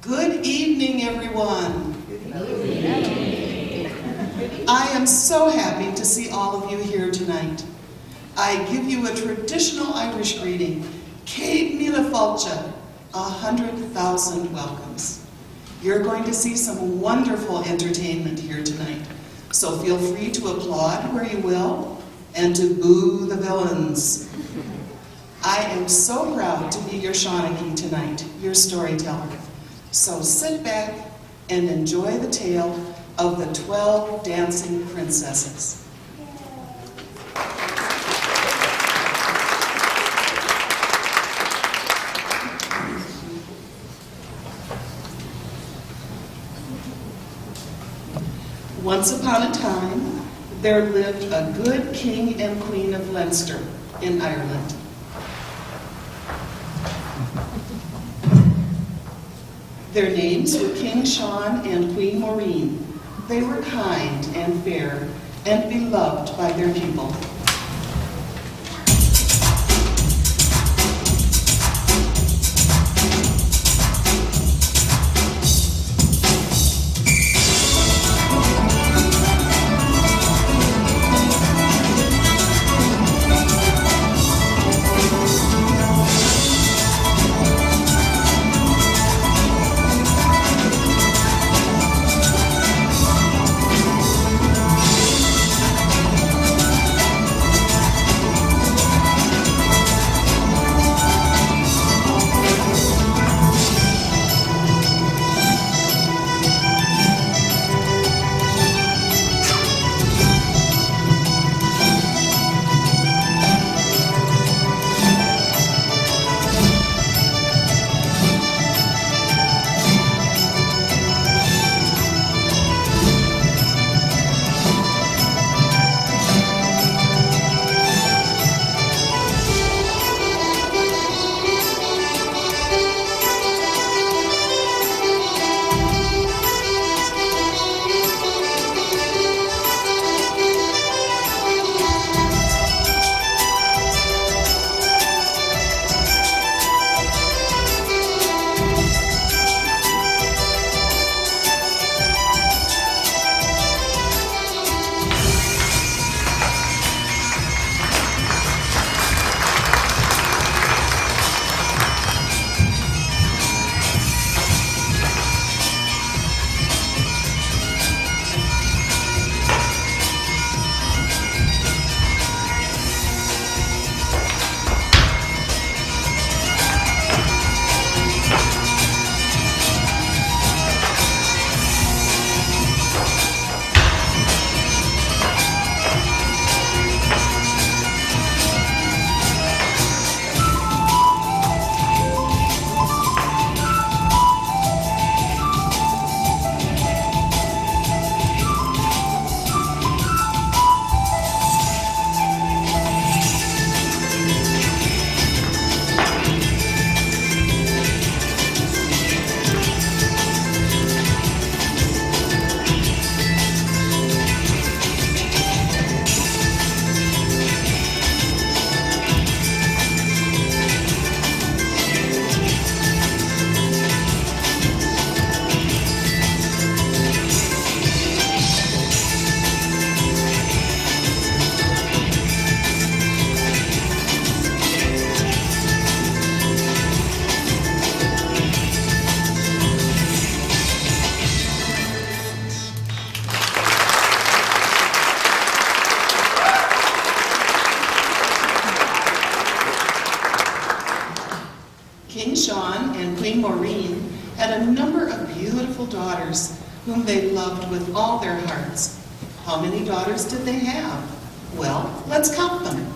Good evening, everyone. I am so happy to see all of you here tonight. I give you a traditional Irish greeting, Céad Míle Fáilte, 100,000 welcomes. You're going to see some wonderful entertainment here tonight, so feel free to applaud where you will, and to boo the villains. I am so proud to be your Shawnee tonight, your storyteller. So sit back and enjoy the tale of the 12 dancing princesses. Once upon a time, there lived a good king and queen of Leinster in Ireland. Their names were King Sean and Queen Maureen. They were kind and fair and beloved by their people. King Sean and Queen Maureen had a number of beautiful daughters whom they loved with all their hearts. How many daughters did they have? Well, let's count them.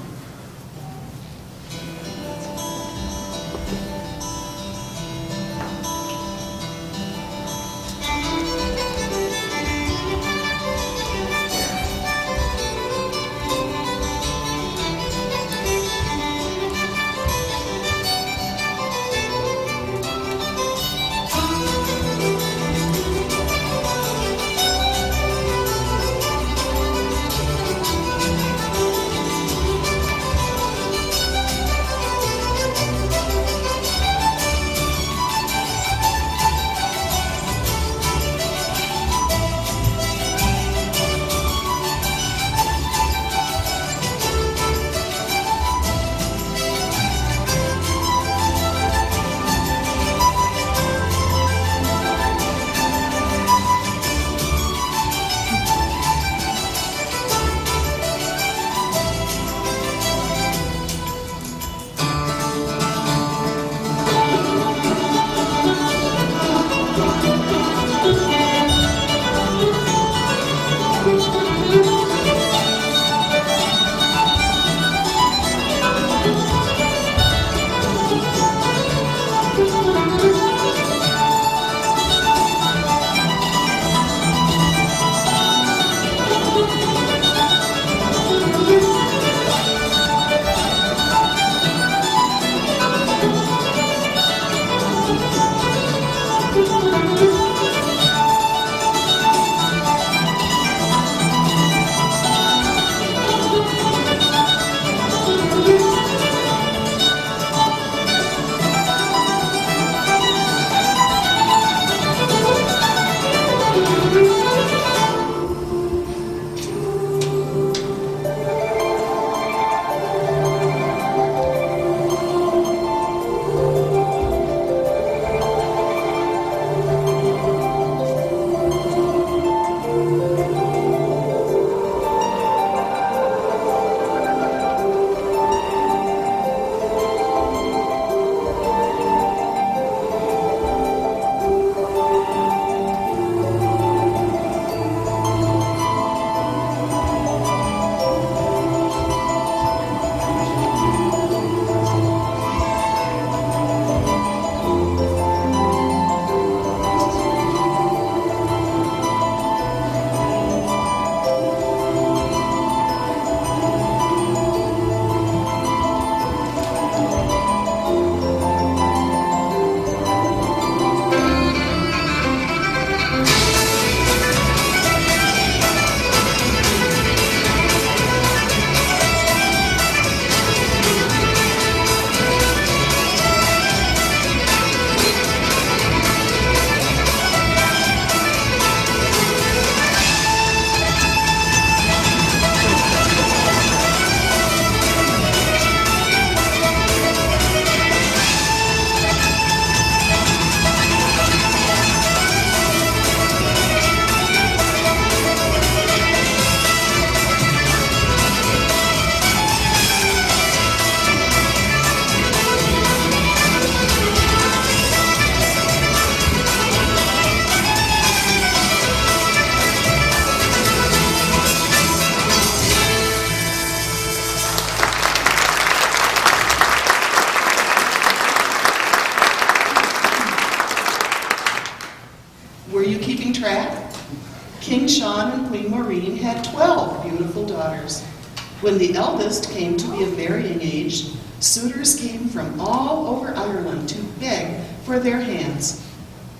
John and Queen Maureen had 12 beautiful daughters. When the eldest came to be of marrying age, suitors came from all over Ireland to beg for their hands.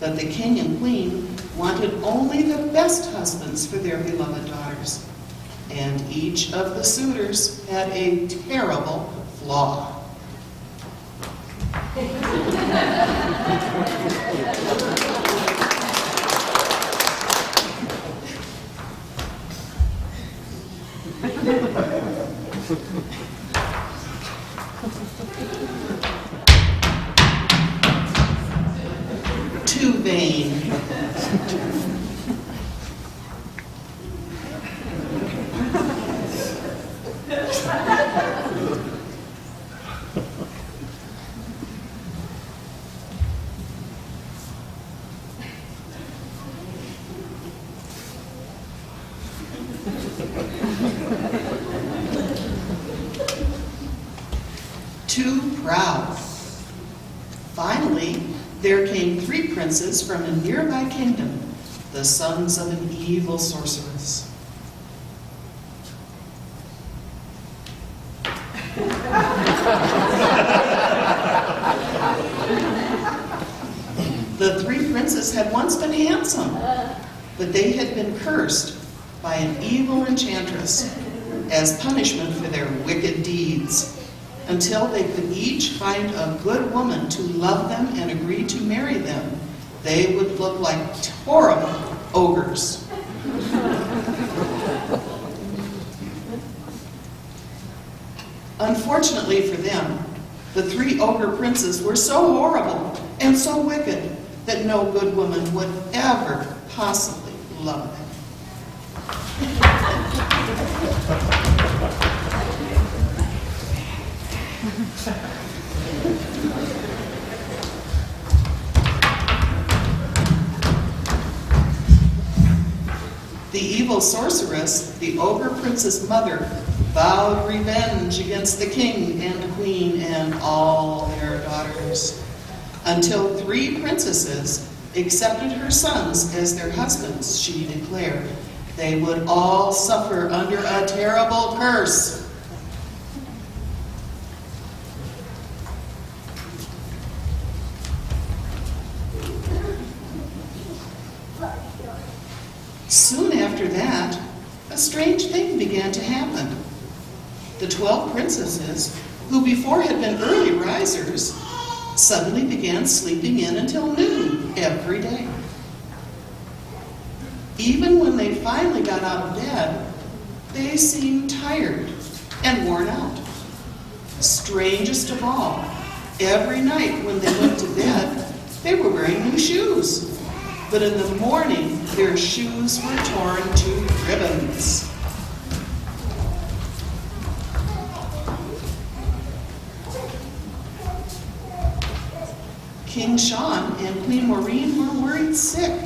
But the king and queen wanted only the best husbands for their beloved daughters. And each of the suitors had a terrible flaw. Too vain. Too proud. Finally, there came 3 princes from a nearby kingdom, the sons of an evil sorceress. The 3 princes had once been handsome, but they had been cursed by an evil enchantress as punishment for their wicked deeds. Until they could each find a good woman to love them and agree to marry them, they would look like horrible ogres. Unfortunately for them, the 3 ogre princes were so horrible and so wicked that no good woman would ever possibly love them. The evil sorceress, the ogre prince's mother, vowed revenge against the king and queen and all their daughters, until 3 princesses accepted her sons as their husbands. She declared they would all suffer under a terrible curse. Soon after that, a strange thing began to happen. The 12 princesses, who before had been early risers, suddenly began sleeping in until noon every day. Even when they finally got out of bed, they seemed tired and worn out. Strangest of all, every night when they went to bed, they were wearing new shoes. But in the morning, their shoes were torn to ribbons. King Sean and Queen Maureen were worried sick.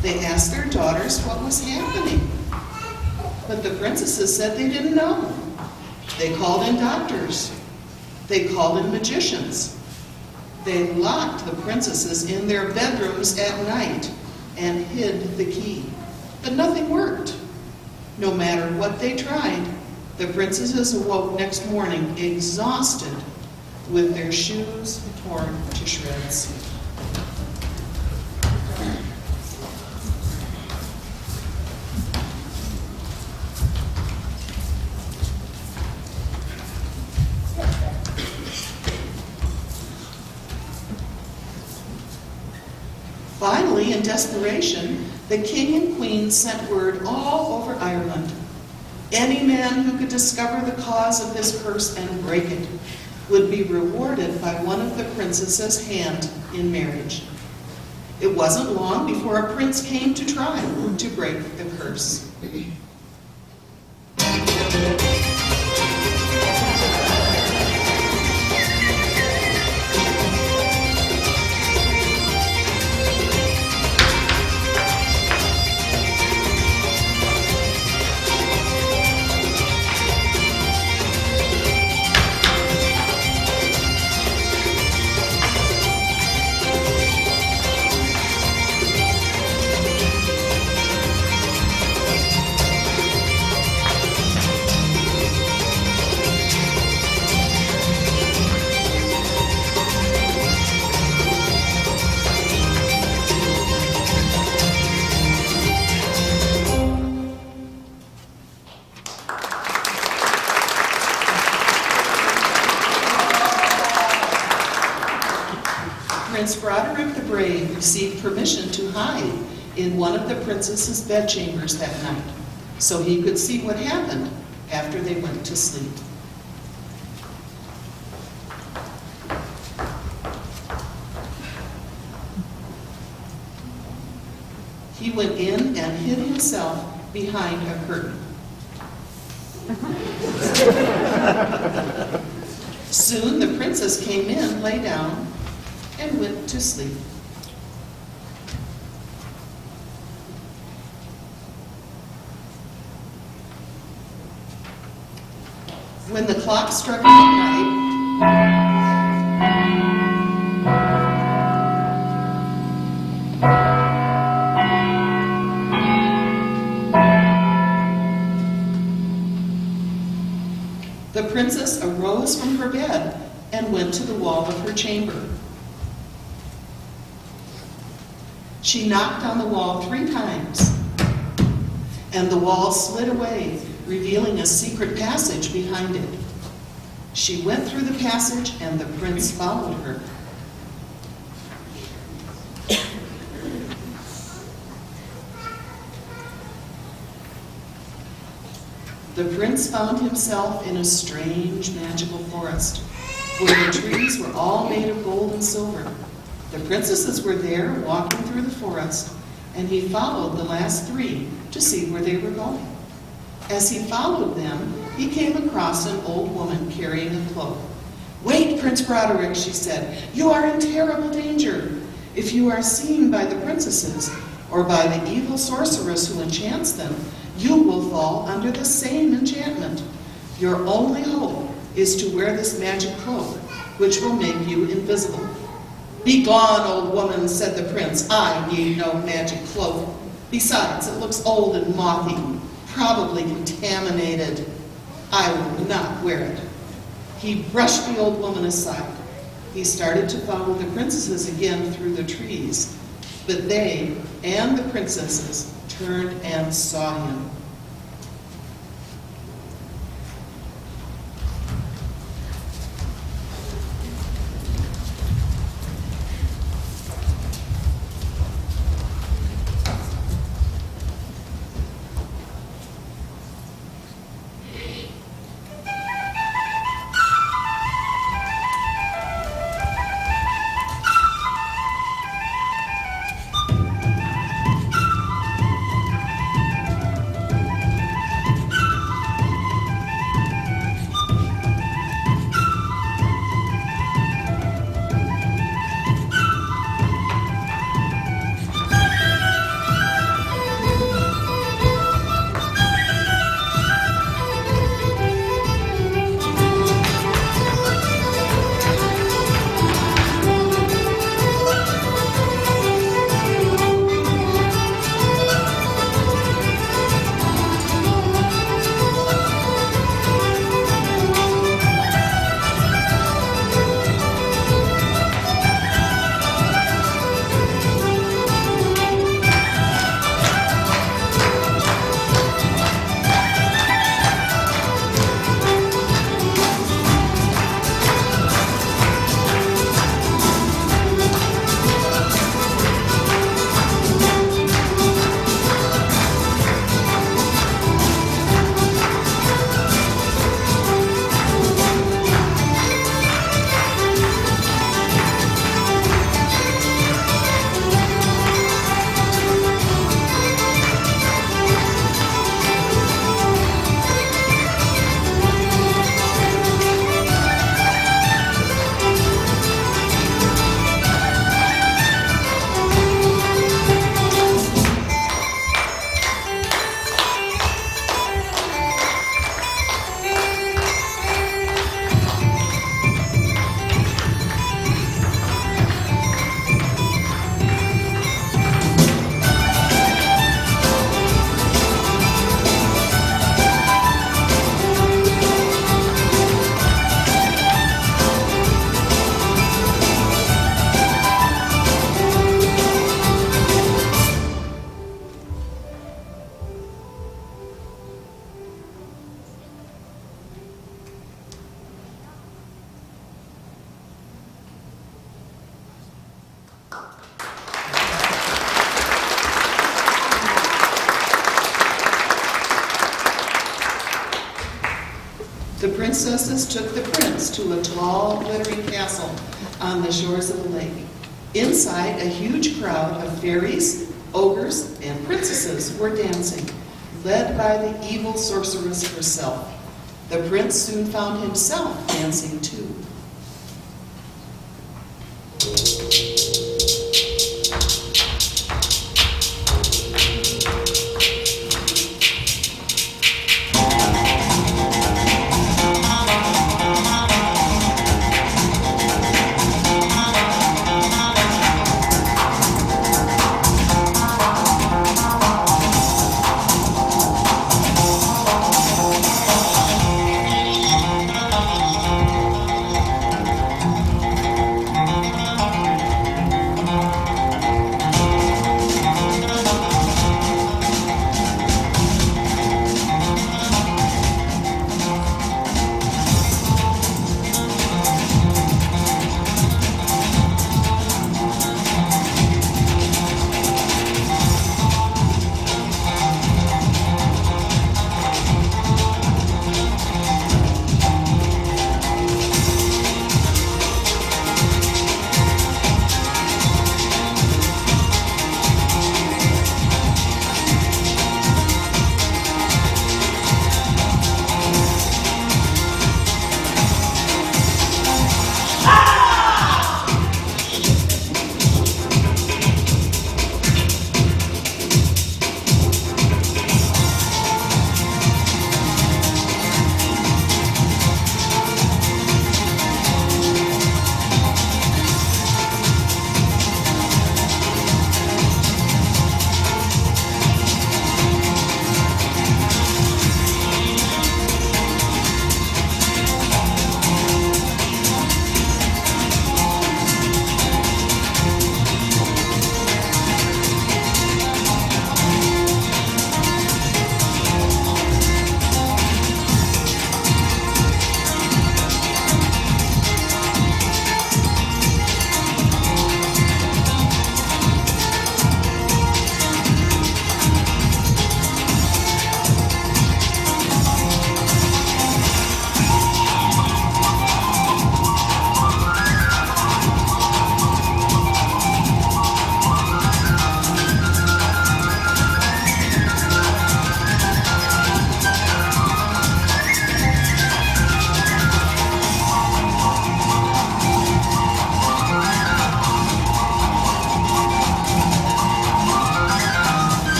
They asked their daughters what was happening. But the princesses said they didn't know. They called in doctors. They called in magicians. They locked the princesses in their bedrooms at night and hid the key. But nothing worked. No matter what they tried, the princesses awoke next morning exhausted with their shoes torn to shreds. Finally, in desperation, the king and queen sent word all over Ireland. Any man who could discover the cause of this curse and break it would be rewarded by one of the princesses' hand in marriage. It wasn't long before a prince came to try to break the curse. Prince Broderick the Brave received permission to hide in one of the princess's bedchambers that night, so he could see what happened after they went to sleep. He went in and hid himself behind a curtain. Soon the princess came in, lay down, and went to sleep. When the clock struck midnight, the princess arose from her bed and went to the wall of her chamber. She knocked on the wall 3 times, and the wall slid away, revealing a secret passage behind it. She went through the passage, and the prince followed her. The prince found himself in a strange magical forest, where the trees were all made of gold and silver. The princesses were there walking through the forest, and he followed the last 3 to see where they were going. As he followed them, he came across an old woman carrying a cloak. "Wait, Prince Broderick," she said. "You are in terrible danger. If you are seen by the princesses, or by the evil sorceress who enchants them, you will fall under the same enchantment. Your only hope is to wear this magic cloak, which will make you invisible." "Be gone, old woman," said the prince. "I need no magic cloak. Besides, it looks old and mothy, probably contaminated. I will not wear it." He brushed the old woman aside. He started to follow the princesses again through the trees, but they and the princesses turned and saw him. The princesses took the prince to a tall, glittering castle on the shores of a lake. Inside, a huge crowd of fairies, ogres, and princesses were dancing, led by the evil sorceress herself. The prince soon found himself dancing too.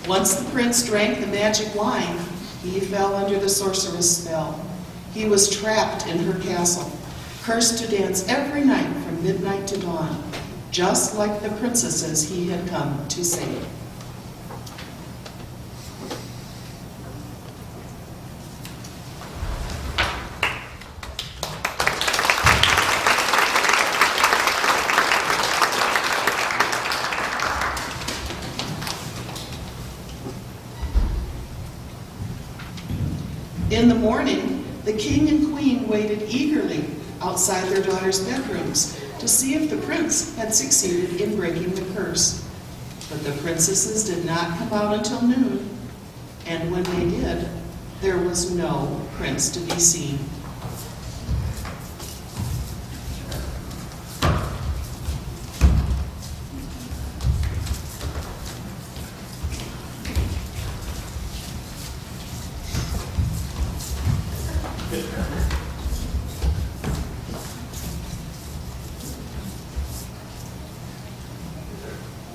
Once the prince drank the magic wine, he fell under the sorceress' spell. He was trapped in her castle, cursed to dance every night from midnight to dawn, just like the princesses he had come to save. In the morning, the king and queen waited eagerly outside their daughters' bedrooms to see if the prince had succeeded in breaking the curse. But the princesses did not come out until noon, and when they did, there was no prince to be seen.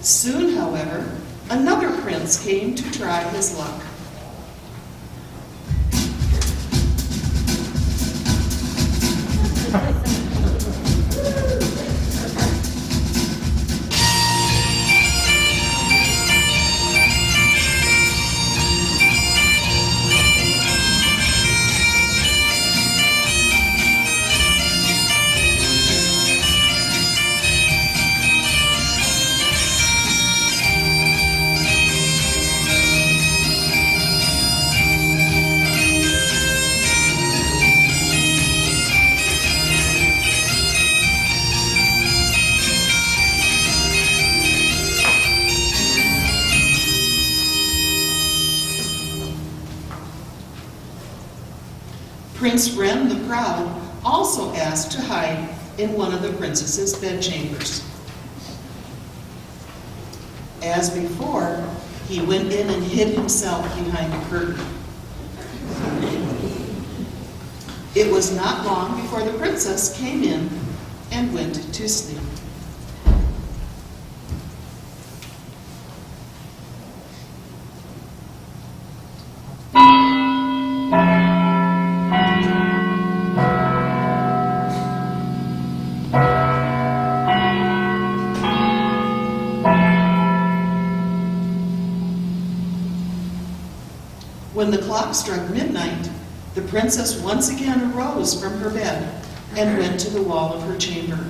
Soon, however, another prince came to try his luck. Prince Wren the Proud also asked to hide in one of the princess's bedchambers. As before, he went in and hid himself behind a curtain. It was not long before the princess came in and went to sleep. When the clock struck midnight, the princess once again arose from her bed and went to the wall of her chamber.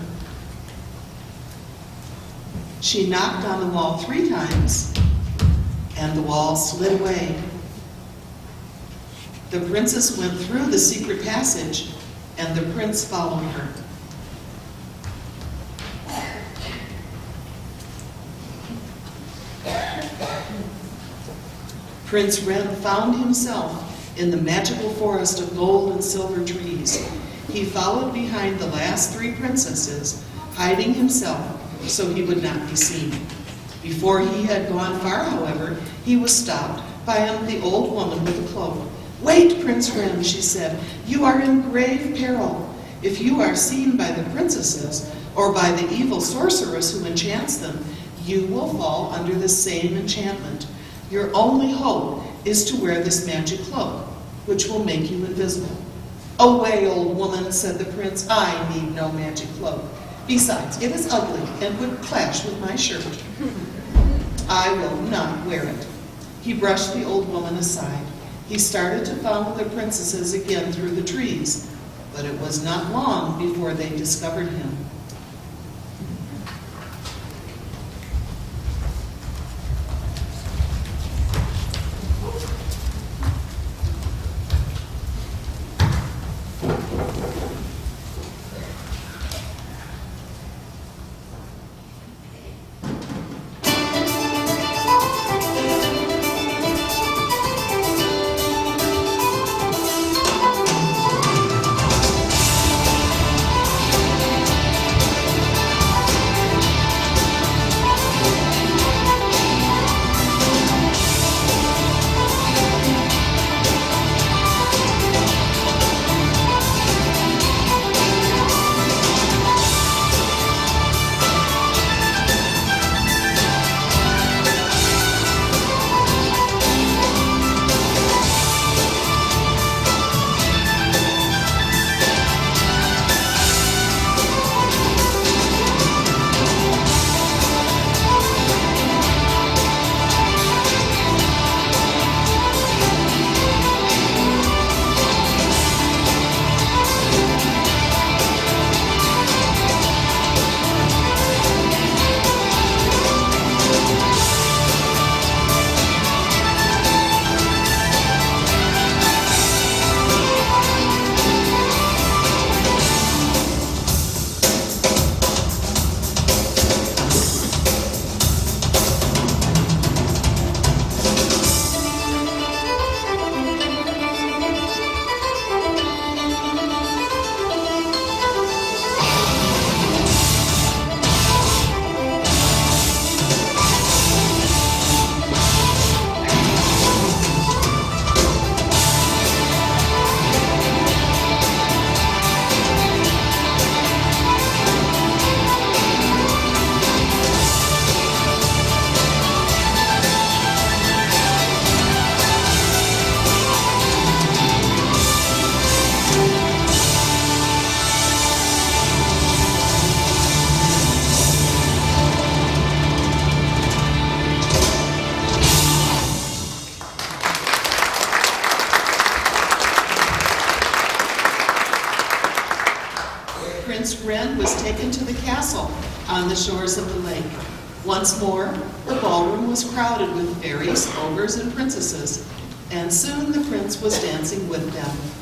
She knocked on the wall 3 times, and the wall slid away. The princess went through the secret passage, and the prince followed her. Prince Wren found himself in the magical forest of gold and silver trees. He followed behind the last 3 princesses, hiding himself so he would not be seen. Before he had gone far, however, he was stopped by the old woman with the cloak. "Wait, Prince Wren," she said. "You are in grave peril. If you are seen by the princesses or by the evil sorceress who enchants them, you will fall under the same enchantment. Your only hope is to wear this magic cloak, which will make you invisible." "Away, old woman," said the prince. "I need no magic cloak. Besides, it is ugly and would clash with my shirt. I will not wear it." He brushed the old woman aside. He started to follow the princesses again through the trees, but it was not long before they discovered him. Prince Ren was taken to the castle on the shores of the lake. Once more, the ballroom was crowded with fairies, ogres, and princesses, and soon the prince was dancing with them.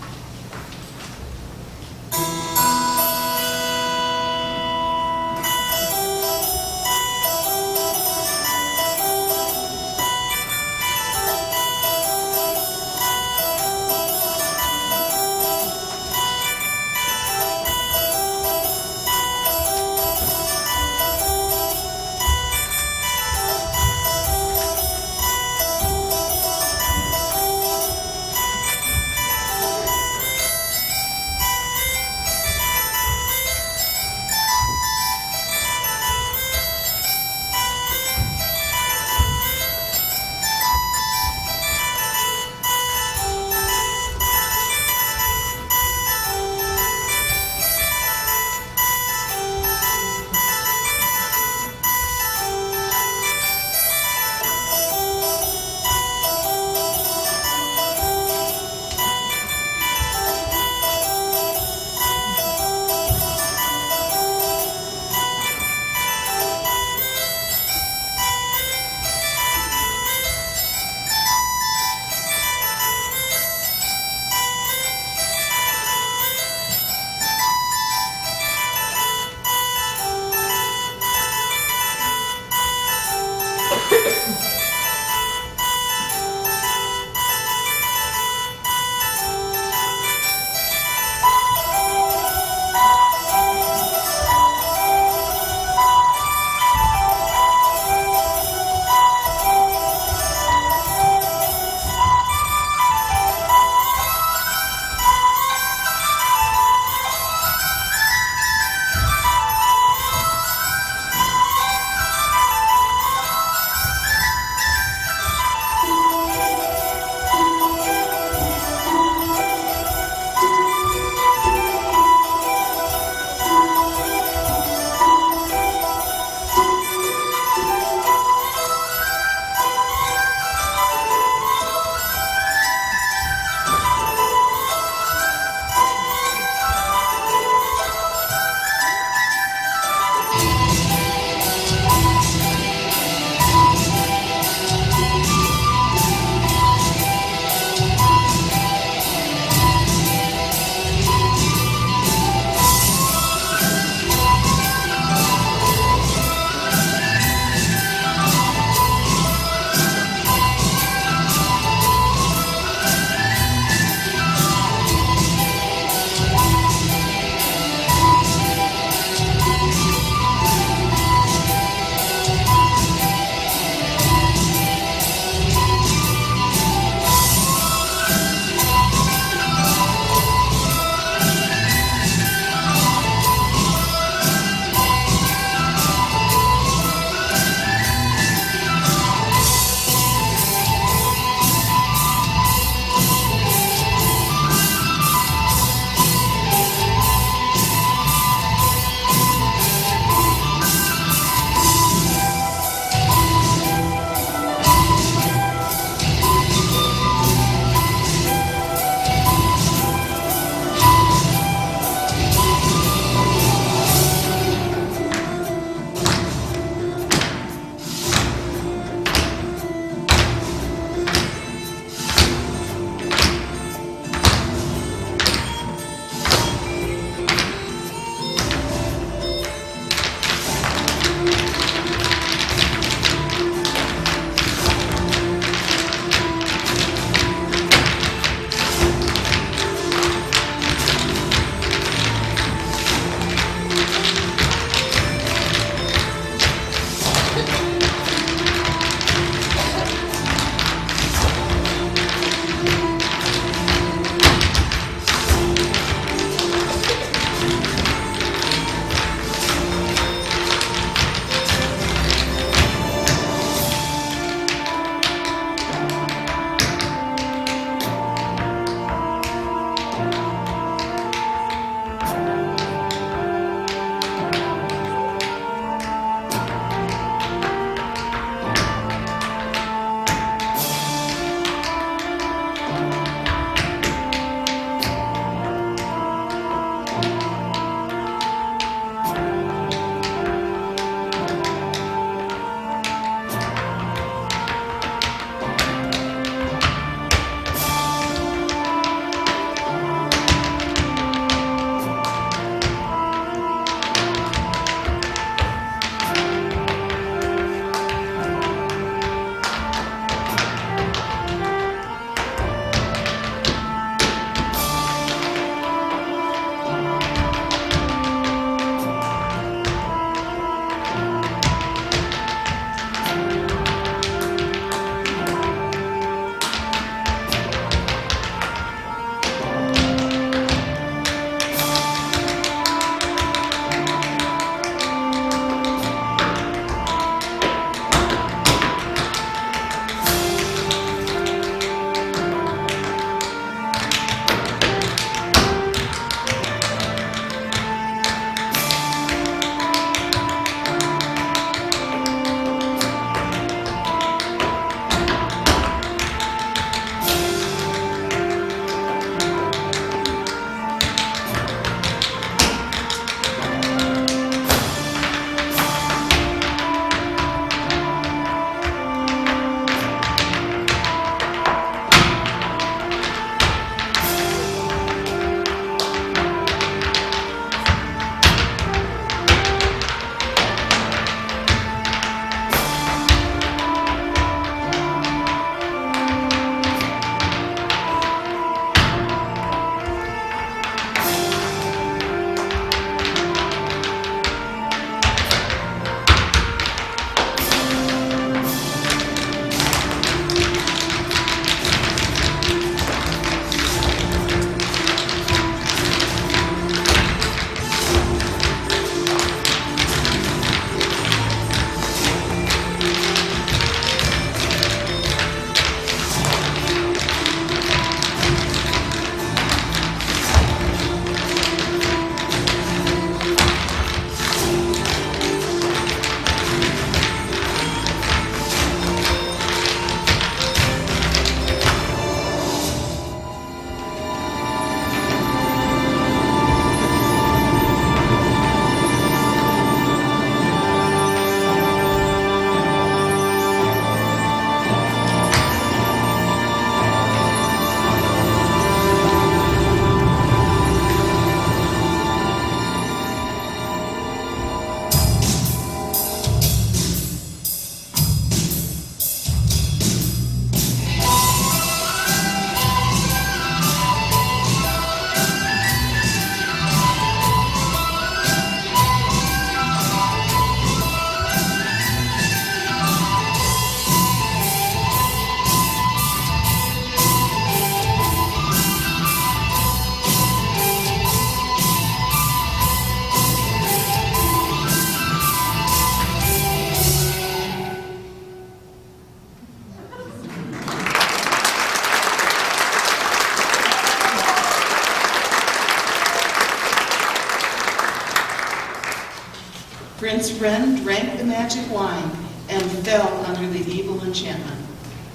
Prince Ren drank the magic wine and fell under the evil enchantment.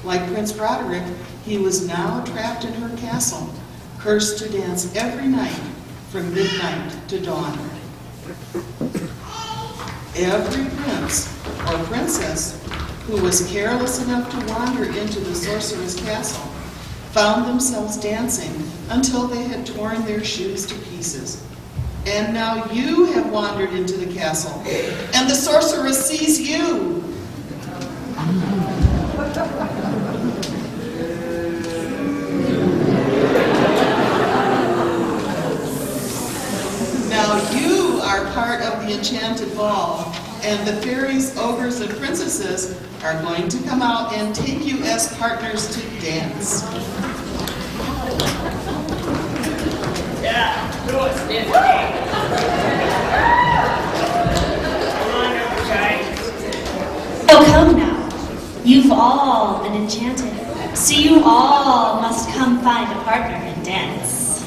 Like Prince Roderick, he was now trapped in her castle, cursed to dance every night from midnight to dawn. Every prince or princess who was careless enough to wander into the sorcerer's castle found themselves dancing until they had torn their shoes to pieces. And now you have wandered into the castle, and the sorceress sees you. Now you are part of the enchanted ball, and the fairies, ogres, and princesses are going to come out and take you as partners to dance. Yeah, do it, Disney. Come on, guys. Oh, come now. You've all been enchanted, so you all must come find a partner and dance.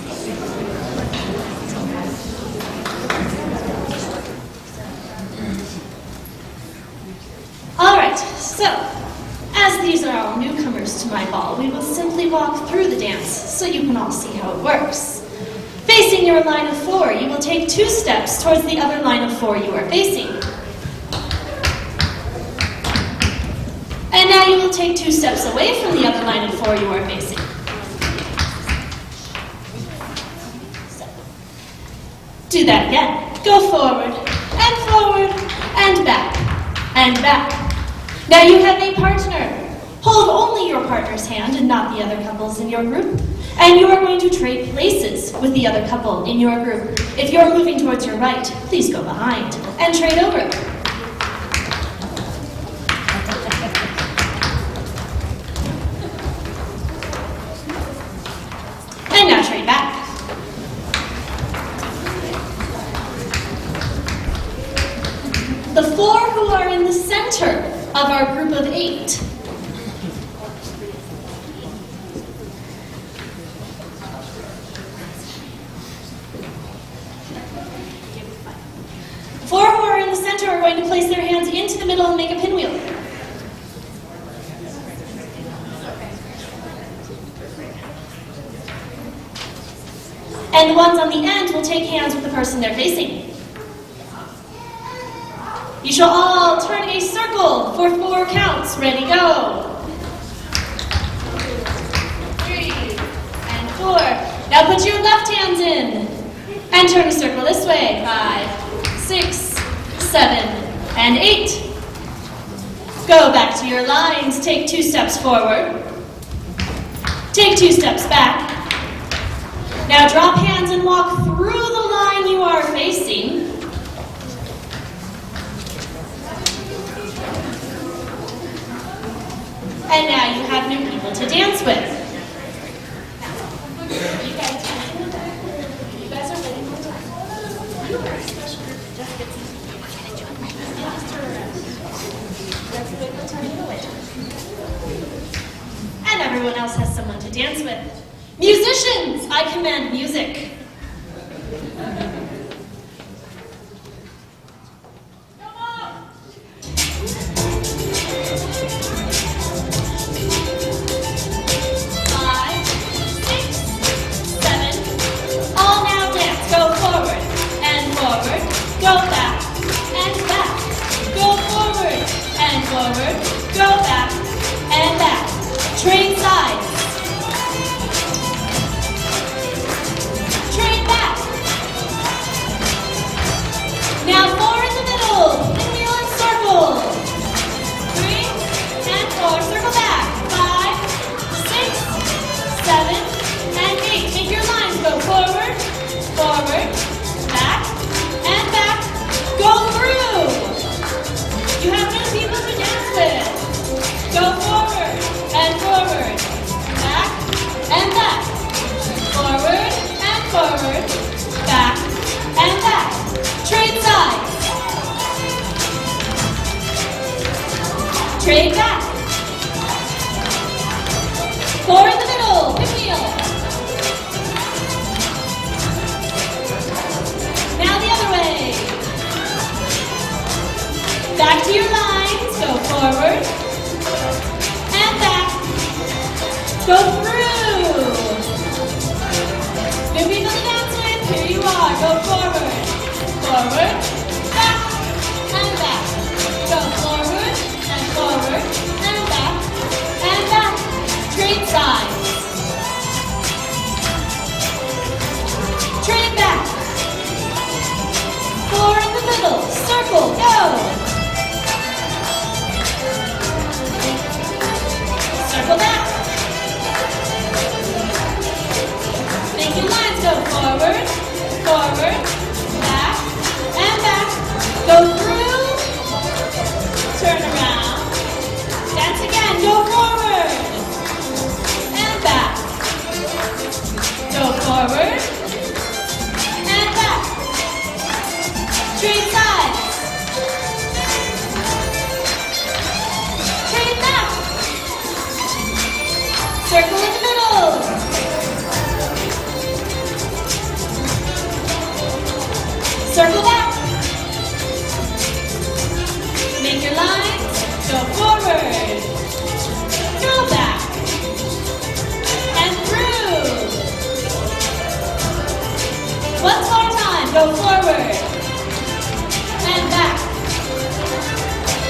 All right, so as these are all newcomers to my ball, we will simply walk through the dance so you can all see how it works. Facing your line of 4, you will take 2 steps towards the other line of 4 you are facing. And now you will take 2 steps away from the other line of 4 you are facing. Do that again. Go forward, and back, and back. Now you have a partner. Hold only your partner's hand and not the other couples in your group. And you are going to trade places with the other couple in your group. If you're moving towards your right, please go behind and trade over. And now trade back. The 4 who are in the center of our group of 8. Four who are in the center are going to place their hands into the middle and make a pinwheel. And the ones on the end will take hands with the person they're facing. You shall all turn a circle for 4 counts. Ready, go. 3 and 4. Now put your left hands in and turn a circle this way. 5, 6, 7, and 8. Go back to your lines. Take 2 steps forward. Take 2 steps back. Now drop hands and walk through the line you are facing. And now you have new people to dance with. You guys are waiting for time. You are special. Just get some. And everyone else has someone to dance with. Musicians, I command music. Trade sides. Trade back. Now 4 in the middle. Pinwheel and circle. 3 and 4. Circle back. 5, 6, 7, and 8. Make your lines go forward, forward, back, and back. Go through. You have new people to dance with. Go forward. And forward, back, and back. Forward, and forward, back, and back. Trade sides. Trade back. 4 in the middle, pinwheel. Now the other way. forward, and back. Go through. New people to dance with, here you are. Go forward, forward, back, and back. Go forward, and back, and back. Trade sides. Trade back. 4 in the middle, circle, go. Circle back. Make your lines go forward, forward, back, and back. Go through, turn around. Dance again, go forward, and back. Go forward, and back. Trade sides. Trade back. Circle in the middle. Circle back. Make your lines. Go forward. Go back. And through. One more time. Go forward. And back.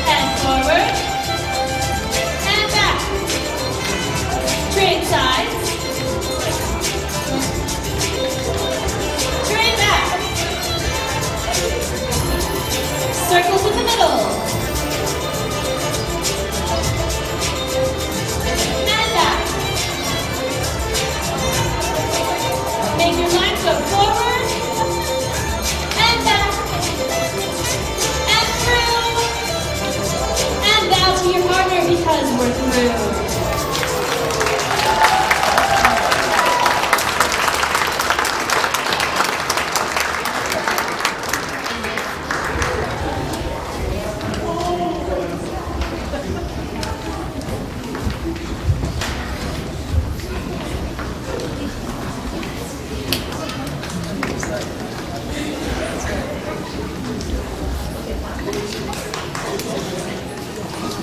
And forward. And back. Trade sides. Trade back. Circles in the middle. And back. Make your lines go forward. And back. And through. And bow to your partner because we're through.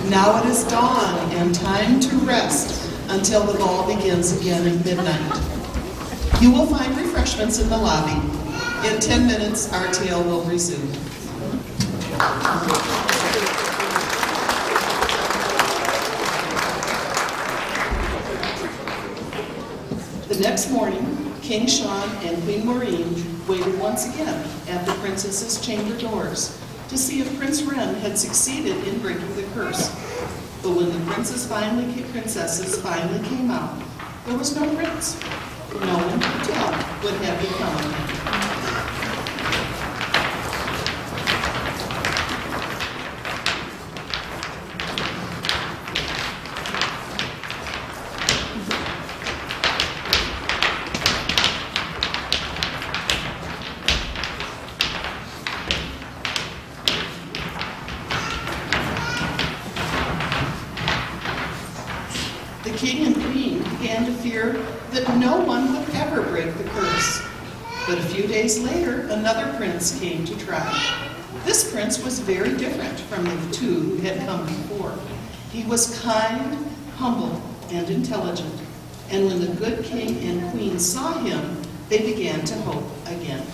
Now it is dawn and time to rest until the ball begins again at midnight. You will find refreshments in the lobby. In 10 minutes, our tale will resume. The next morning, King Sean and Queen Maureen waited once again at the princess's chamber doors to see if Prince Ren had succeeded in breaking the curse. But when the princesses finally came out, there was no prince. No one could tell what had become of him. The king and queen began to fear that no one would ever break the curse. But a few days later, another prince came to try. This prince was very different from the two who had come before. He was kind, humble, and intelligent. And when the good king and queen saw him, they began to hope again.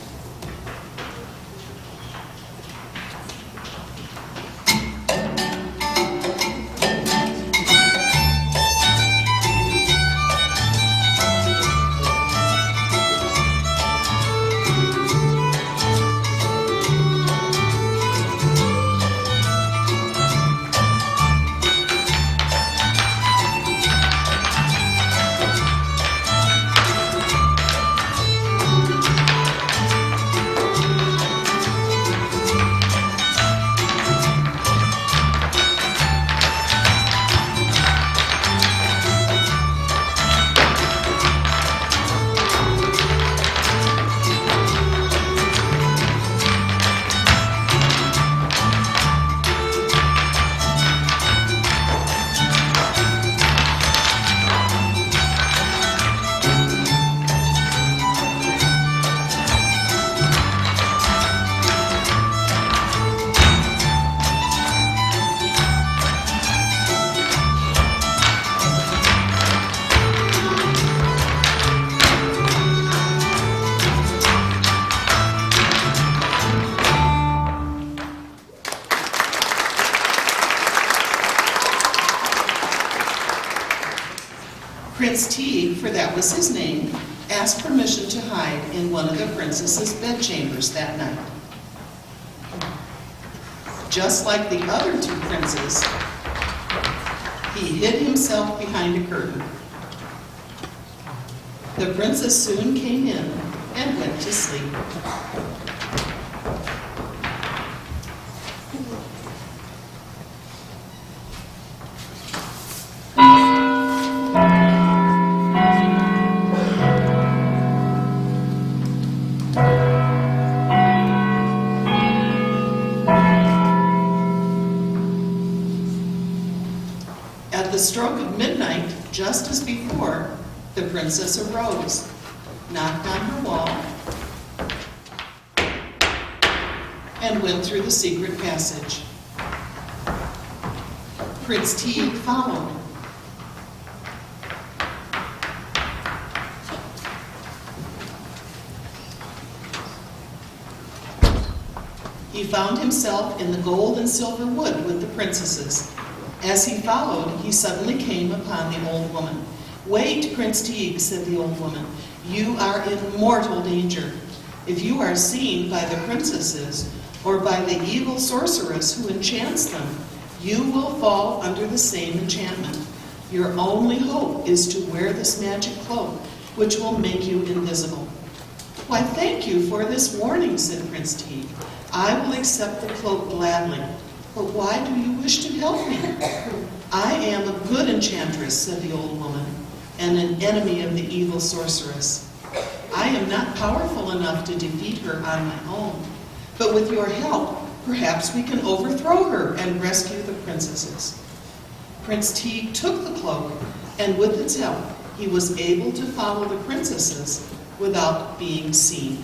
Prince Teague, for that was his name, asked permission to hide in one of the princess's bedchambers that night. Just like the other two princes, he hid himself behind a curtain. The princess soon came in and went to sleep. At the stroke of midnight, just as before, the princess arose, knocked on her wall, and went through the secret passage. Prince Teague followed. He found himself in the gold and silver wood with the princesses. As he followed, he suddenly came upon the old woman. "Wait, Prince Teague," said the old woman. "You are in mortal danger. If you are seen by the princesses or by the evil sorceress who enchants them, you will fall under the same enchantment. Your only hope is to wear this magic cloak, which will make you invisible." "Why, thank you for this warning," said Prince Teague. "I will accept the cloak gladly. But why do you wish to help me?" "I am a good enchantress," said the old woman, "and an enemy of the evil sorceress. I am not powerful enough to defeat her on my own, but with your help, perhaps we can overthrow her and rescue the princesses." Prince Teague took the cloak, and with its help, he was able to follow the princesses without being seen.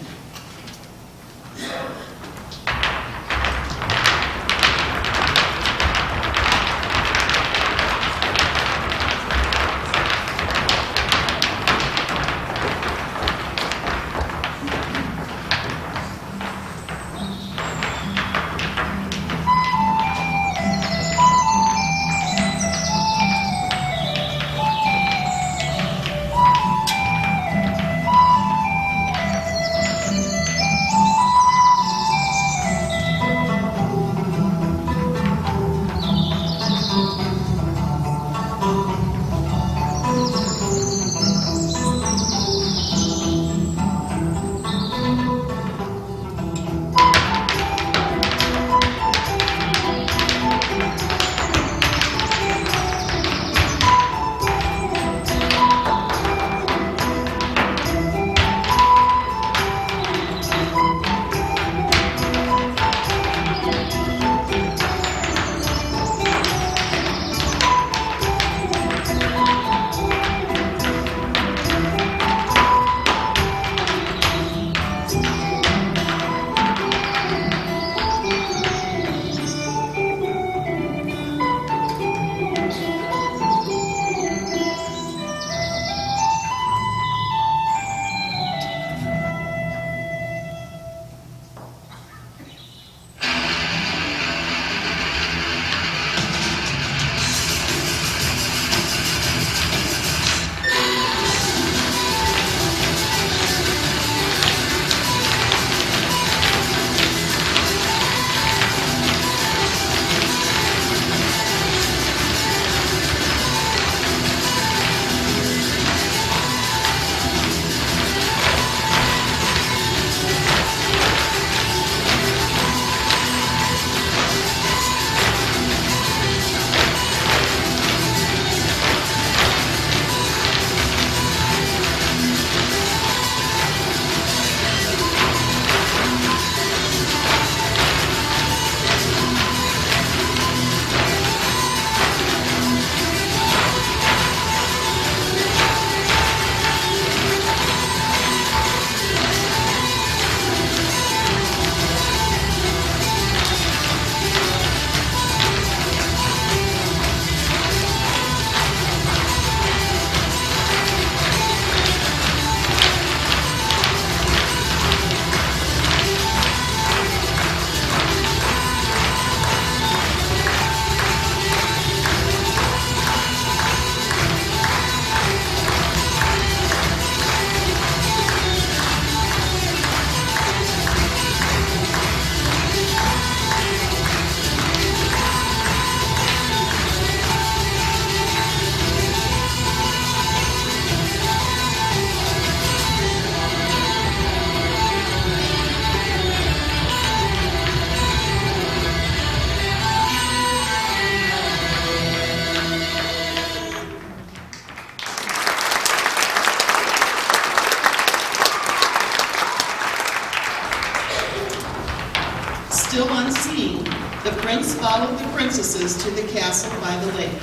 Still unseen, the prince followed the princesses to the castle by the lake,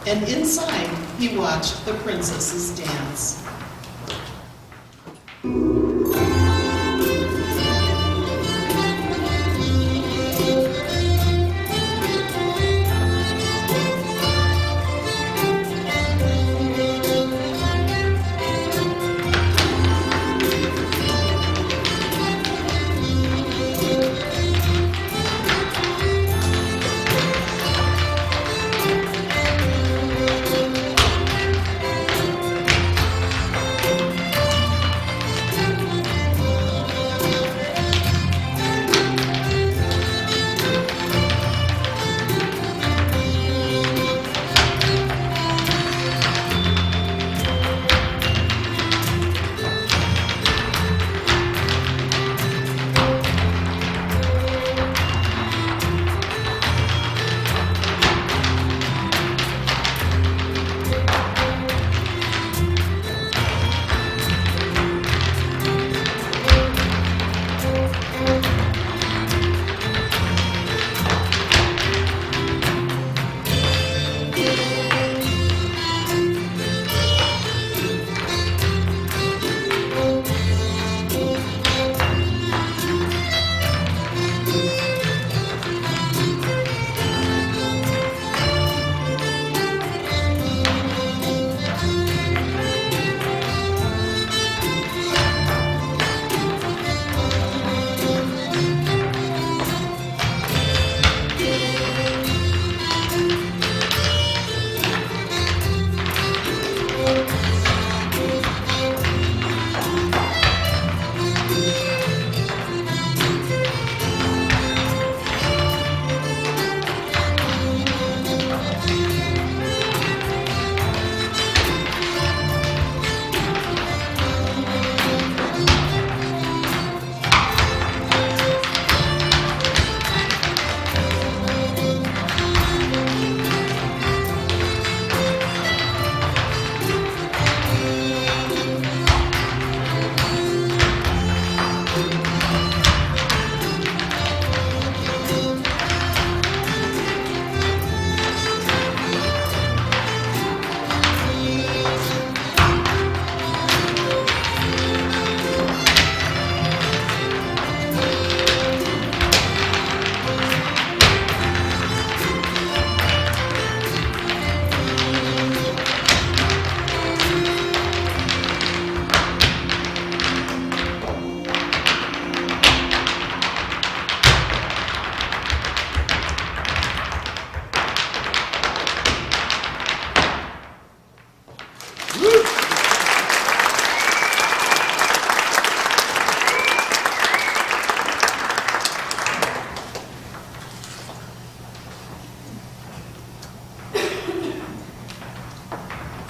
and inside he watched the princesses dance.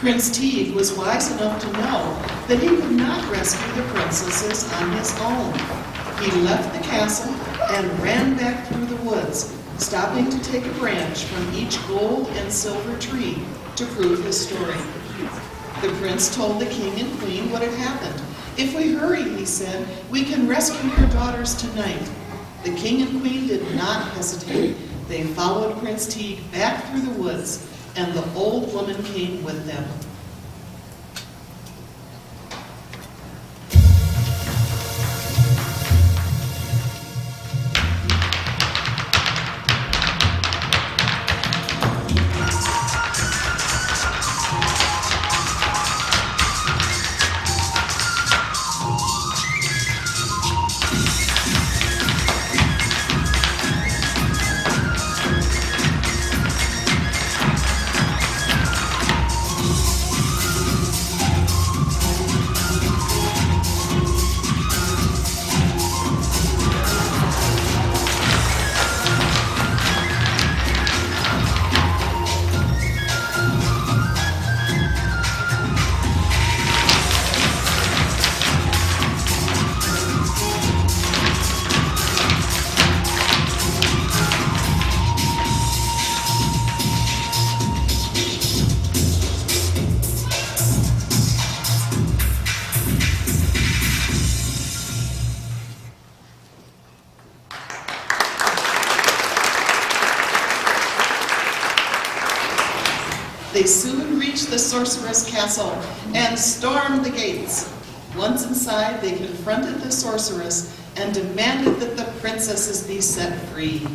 Prince Teague was wise enough to know that he could not rescue the princesses on his own. He left the castle and ran back through the woods, stopping to take a branch from each gold and silver tree to prove his story. The prince told the king and queen what had happened. "If we hurry," he said, "we can rescue your daughters tonight." The king and queen did not hesitate. They followed Prince Teague back through the woods, and the old woman came with them. They soon reached the sorceress' castle and stormed the gates. Once inside, they confronted the sorceress and demanded that the princesses be set free.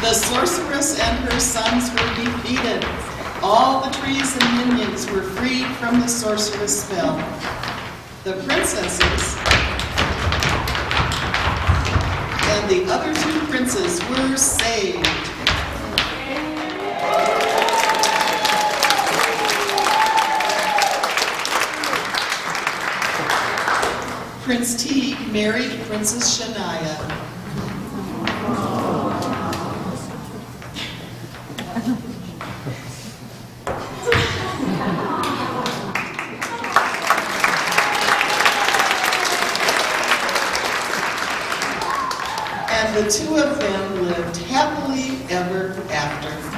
The sorceress and her sons were defeated. All the trees and minions were freed from the sorceress spell. The princesses and the other two princes were saved. Prince Teague married Princess Shania. And the two of them lived happily ever after.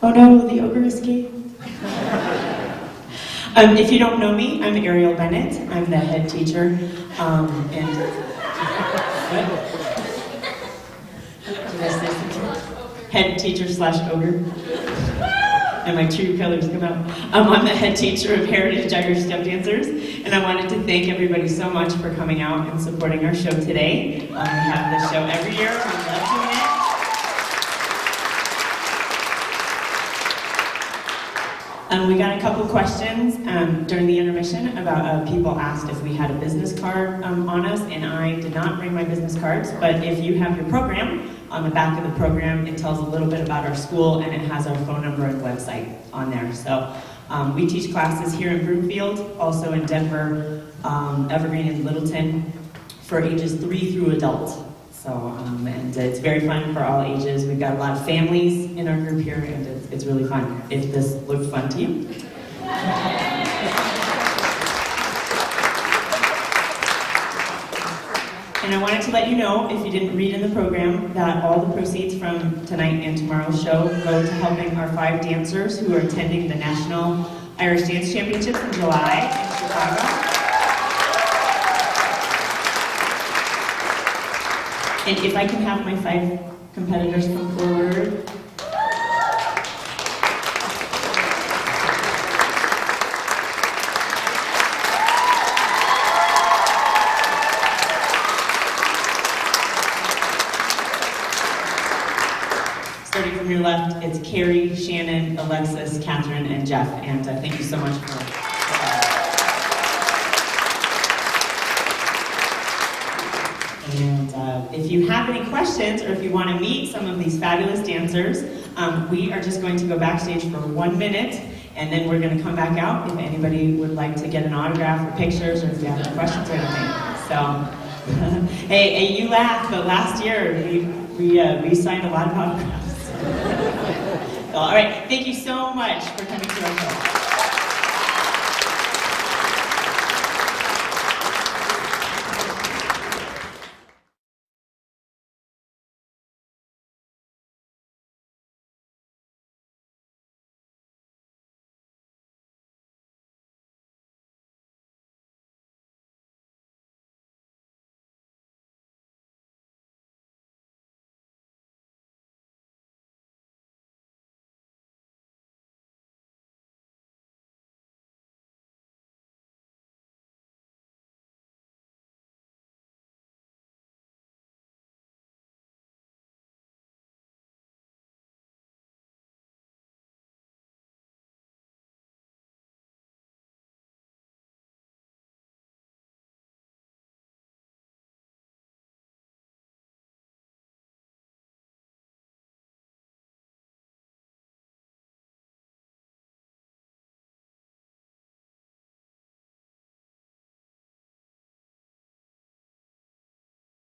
Oh no, the ogre escaped. If you don't know me, I'm Ariel Bennett. I'm the head teacher. What? Did I say something? Head teacher / ogre. And my true colors come out. I'm the head teacher of Heritage Irish Stepdancers, and I wanted to thank everybody so much for coming out and supporting our show today. We have this show every year. We love doing it. We got a couple questions during the intermission about people asked if we had a business card on us, and I did not bring my business cards, but if you have your program, on the back of the program, it tells a little bit about our school, and it has our phone number and website on there. So we teach classes here in Broomfield, also in Denver, Evergreen, and Littleton, for ages 3 through adult. So, and it's very fun for all ages. We've got a lot of families in our group here, and it's really fun. If this looked fun to you. And I wanted to let you know, if you didn't read in the program, that all the proceeds from tonight and tomorrow's show go to helping our 5 dancers who are attending the National Irish Dance Championships in July in Chicago. And if I can have my 5 competitors come forward. Starting from your left, it's Carrie, Shannon, Alexis, Catherine, and Jeff. And thank you so much for And if you have any questions, or if you want to meet some of these fabulous dancers, we are just going to go backstage for 1 minute, and then we're going to come back out if anybody would like to get an autograph or pictures, or if you have any questions or anything. So, hey, you laugh, but last year we signed a lot of autographs. So, all right, thank you so much for coming to our show.